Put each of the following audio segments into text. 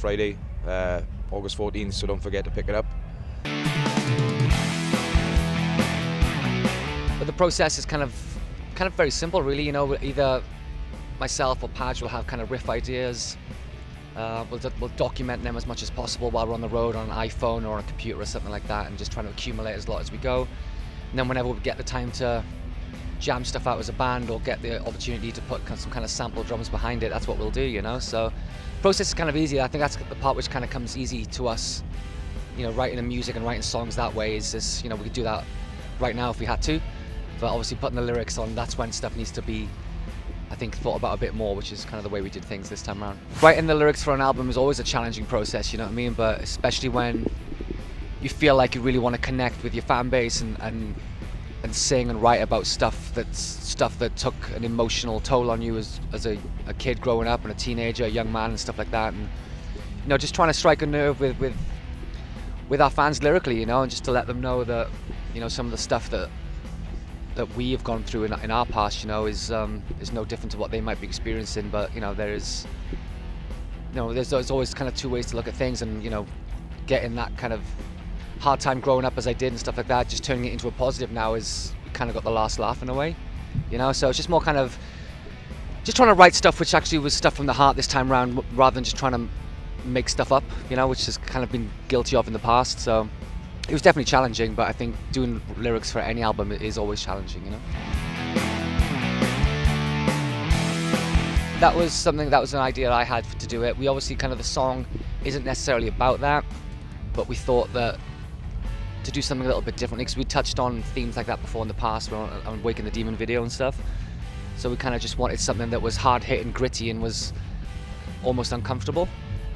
Friday, August 14th, so don't forget to pick it up. But the process is kind of very simple, really. You know, either myself or Padge will have kind of riff ideas. We'll document them as much as possible while we're on the road on an iPhone or a computer or something like that, and just trying to accumulate as lot as we go. And then whenever we get the time to jam stuff out as a band or get the opportunity to put some kind of sample drums behind it, that's what we'll do, you know. So the process is kind of easy. I think that's the part which kind of comes easy to us, you know, writing the music and writing songs that way is, you know, we could do that right now if we had to, but obviously putting the lyrics on, that's when stuff needs to be, I think, thought about a bit more, which is kind of the way we did things this time around. Writing the lyrics for an album is always a challenging process, you know what I mean, but especially when you feel like you really want to connect with your fan base and sing and write about stuff that took an emotional toll on you as a kid growing up and a teenager, a young man and stuff like that, and you know, just trying to strike a nerve with our fans lyrically, you know, and just to let them know that, you know, some of the stuff that we have gone through in our past, you know, is no different to what they might be experiencing, but you know, there's always kind of two ways to look at things, and you know, getting that kind of hard time growing up as I did and stuff like that, just turning it into a positive now is kind of got the last laugh in a way, you know. So it's just more kind of just trying to write stuff which actually was stuff from the heart this time around, rather than just trying to make stuff up, you know, which has kind of been guilty of in the past. So it was definitely challenging, but I think doing lyrics for any album is always challenging, you know. That was an idea I had to do it. We obviously kind of, the song isn't necessarily about that, but we thought that to do something a little bit different, because we touched on themes like that before in the past, on Waking the Demon video and stuff. So we kind of just wanted something that was hard hit and gritty and was almost uncomfortable,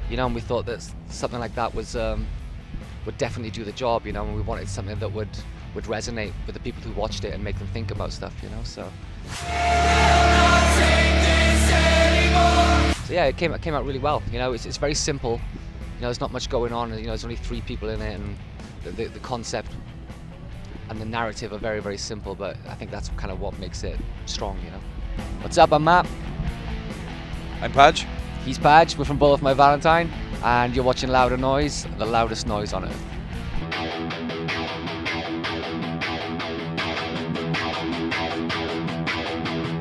you know. And we thought that something like that was would definitely do the job, you know. And we wanted something that would resonate with the people who watched it and make them think about stuff, you know. So yeah, it came out really well. You know, it's very simple. You know, there's not much going on. You know, there's only 3 people in it, and the concept and the narrative are very, very simple, but I think that's kind of what makes it strong, you know. What's up, I'm Matt. I'm Padge. He's Padge, we're from Bull of My Valentine, and you're watching Louder Noise, the loudest noise on earth.